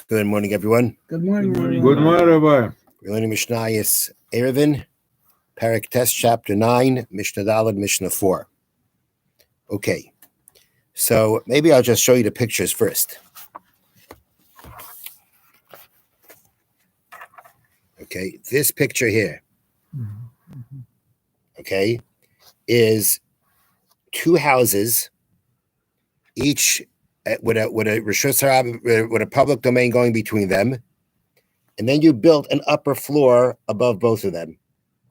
Good morning, everyone. Good morning, Rabbi. Good morning, Rabbi. We're learning Mishnah Erevin, Parak Test, Chapter 9, Mishnah Daled, Mishnah 4. Okay, so maybe I'll just show you the pictures first. Okay, this picture here, okay, is two houses, each with a reshus harabim, with a public domain going between them, and then you built an upper floor above both of them.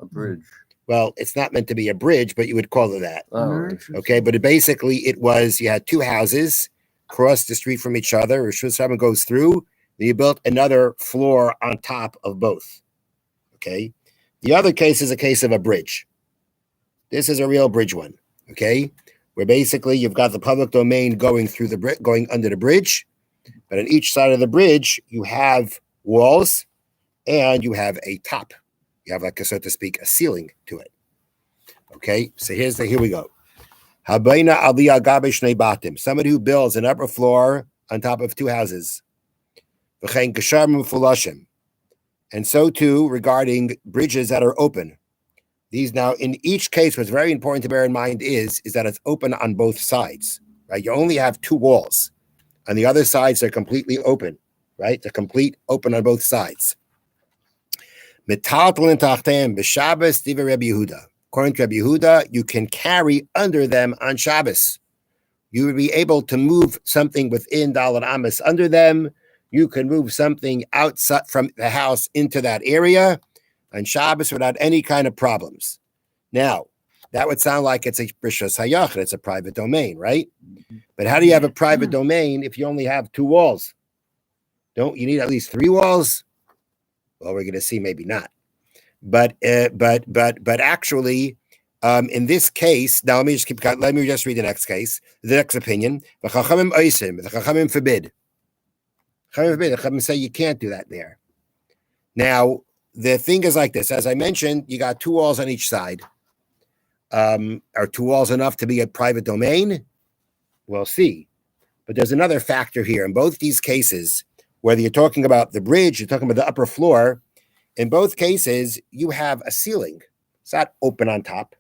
A bridge. Well, it's not meant to be a bridge, but you would call it that. Oh, Okay, but it was you had two houses cross the street from each other. Reshus harabim goes through. Then you built another floor on top of both. Okay, the other case is a case of a bridge. This is a real bridge one. Okay, where basically you've got the public domain going through going under the bridge, but on each side of the bridge you have walls and you have a top. You have, like, so to speak, a ceiling to it. Okay, so here we go. Habayna aliyah gabe shnei batim. Somebody who builds an upper floor on top of two houses. V'chein kashar mufulashim. And so too regarding bridges that are open. These now, in each case, what's very important to bear in mind is that it's open on both sides, right? You only have two walls. On the other sides, they're completely open, right? They're complete open on both sides. According to Rabbi Yehuda, you can carry under them on Shabbos. You would be able to move something within Daled Amos under them. You can move something outside from the house into that area on Shabbos without any kind of problems. Now, that would sound like it's a reshus hayachid, it's a private domain, right? But how do you have a private domain if you only have two walls? Don't you need at least three walls? Well, we're going to see maybe not. But actually, in this case, now let me just read the next case, the next opinion. The Chachamim forbid. The Chachamim say you can't do that there. Now, the thing is like this. As I mentioned, you got two walls on each side. Are two walls enough to be a private domain? We'll see. But there's another factor here. In both these cases, whether you're talking about the bridge, you're talking about the upper floor, in both cases, you have a ceiling. It's not open on top.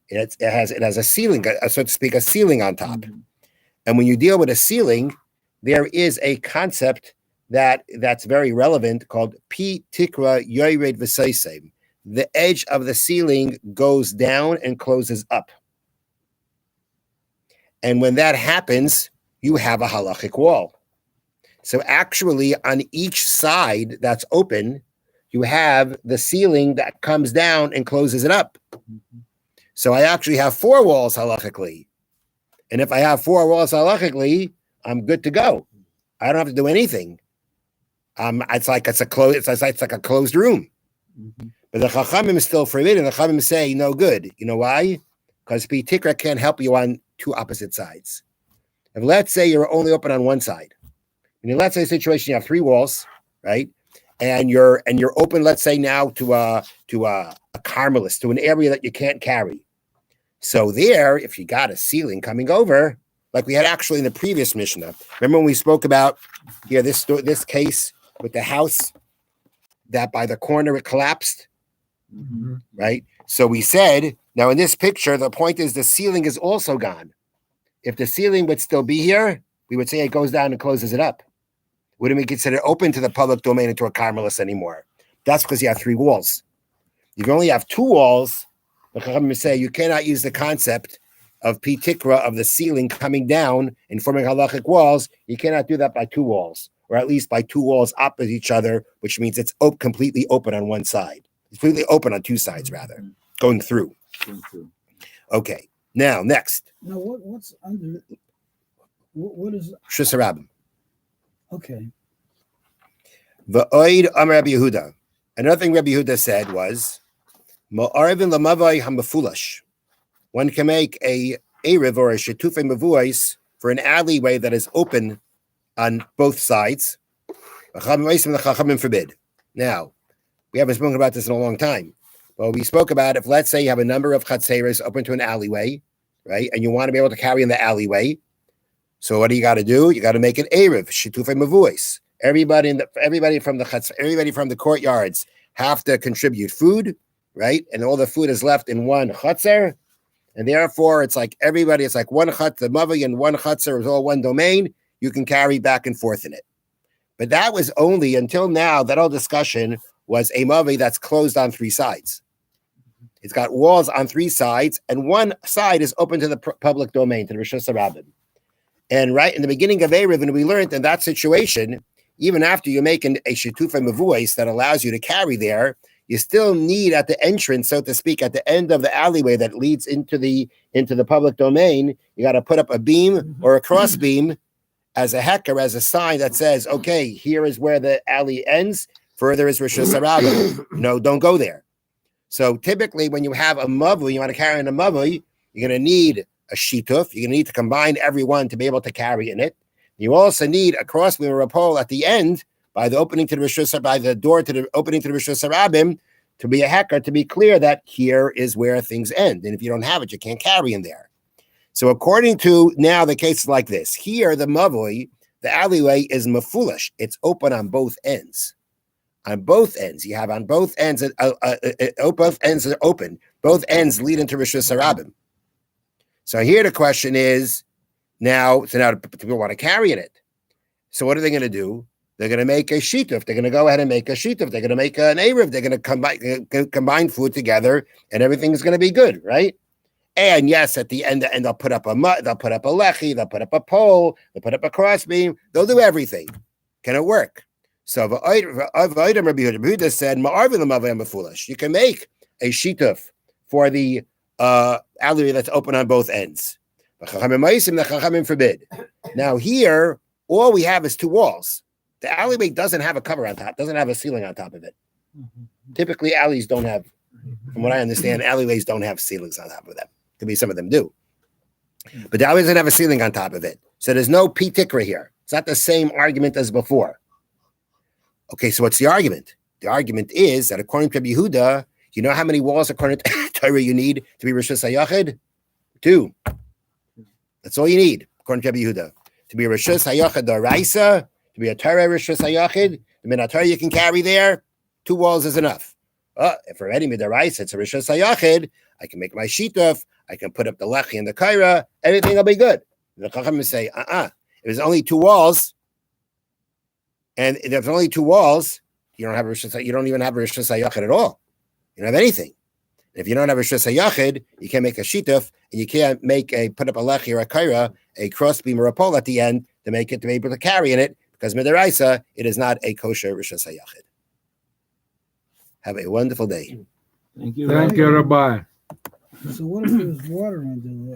It has a ceiling, so to speak, a ceiling on top. Mm-hmm. And when you deal with a ceiling, there is a concept that's very relevant called Pi Tikra Yored V'Seisem. The edge of the ceiling goes down and closes up. And when that happens, you have a halachic wall. So actually, on each side that's open, you have the ceiling that comes down and closes it up. So I actually have four walls halachically. And if I have four walls halachically, I'm good to go. I don't have to do anything. It's like a closed room. Mm-hmm. But the Chachamim is still forbidden. The Chachamim say no good. You know why? Because Pi Tikra can't help you on two opposite sides. If let's say you're only open on one side, and let's say a situation you have three walls, right? And you're open, let's say now to a carmelis, to an area that you can't carry. So there, if you got a ceiling coming over, like we had actually in the previous Mishnah. Remember when we spoke about this case with the house that by the corner it collapsed, mm-hmm. Right? So we said, now in this picture, the point is the ceiling is also gone. If the ceiling would still be here, we would say it goes down and closes it up. Wouldn't we consider open to the public domain and to a carmelis anymore? That's because you have three walls. You can only have two walls. The Chachamim say you cannot use the concept of Pi Tikra, of the ceiling coming down and forming halachic walls. You cannot do that by two walls, or at least by two walls opposite each other, which means it's completely open on one side. It's completely open on two sides, rather, going through. Okay, now, next. Now, what's under? What is? Reshus harabim. Okay. V'oid Amar Rabbi Yehuda. Another thing Rabbi Yehuda said was, Ma'arvin lamavai hamafulash. One can make a erev or a shetufei mavuais for an alleyway that is open on both sides. The Chachamim forbid. Now, we haven't spoken about this in a long time, but we spoke about if, let's say, you have a number of chatzeres open to an alleyway, right, and you want to be able to carry in the alleyway. So what do you got to do? You got to make an erev, shitufei mavuais. everybody from the courtyards have to contribute food, right? And all the food is left in one chutzner. And therefore, it's like everybody, it's like one chutz, the mavi and one chutzner is all one domain. You can carry back and forth in it. But that was only until now, that whole discussion was a mavi that's closed on three sides. It's got walls on three sides, and one side is open to the public domain, to the Rishus HaRabim. And right in the beginning of Erev, we learned in that situation, even after you make a Shetufa Mevuos that allows you to carry there, you still need at the entrance, so to speak, at the end of the alleyway that leads into the public domain, you got to put up a beam or a cross beam as a hecker, as a sign that says, okay, here is where the alley ends, further is Rishus HaRabim. No, don't go there. So typically when you have a mavu, you want to carry in a mavu, you're going to need a shituf. You're going to need to combine everyone to be able to carry in it. You also need a crossbeam or a pole at the end by the opening to the Rishus, by the door to the opening to the Rishus HaRabim, to be a hecker, to be clear that here is where things end. And if you don't have it, you can't carry in there. So according to now the cases like this, here the mavui, the alleyway is mafulish. It's open on both ends. On both ends, you have on both ends, both ends are open. Both ends lead into Rishus HaRabim. So here the question is, now people want to carry in it. So what are they going to do? They're going to make a shituf. They're going to go ahead and make a shituf. They're going to make an erev. They're going to combine food together, and everything is going to be good, right? And yes, at the end, they'll put up a lechi, they'll put up a pole, they'll put up a crossbeam. They'll do everything. Can it work? So Rabbi Yehuda said, you can make a shituf for the alleyway that's open on both ends. The Chachamim forbid. Now here, all we have is two walls. The alleyway doesn't have a cover on top, doesn't have a ceiling on top of it. Typically, alleys don't have, from what I understand, alleyways don't have ceilings on top of them. Could be some of them do. But the alleyway doesn't have a ceiling on top of it. So there's no P-tikra here. It's not the same argument as before. Okay, so what's the argument? The argument is that according to Yehuda, you know how many walls according to Torah you need to be Rishus HaYachid? 2. That's all you need, according to Yehuda. To be Rishus HaYachid D'Oraisa, to be a Torah Rishus HaYachid, the Minat Torah you can carry there, 2 walls is enough. If already D'Oraisa, it's a Rishus HaYachid, I can make my shituf, I can put up the lechi and the kaira, everything will be good. The Chachamim say, if there's only 2 walls, and if there's only 2 walls, you don't even have a Rishus HaYachid at all. You don't have anything. And if you don't have a Rishus HaYachid, you can't make a shituf, and you can't put up a lechi or a kaira, a crossbeam or a pole at the end to make it to be able to carry in it, because midaraisa, it is not a kosher Rishus HaYachid. Have a wonderful day. Thank you, Rabbi. So what if there's water under there?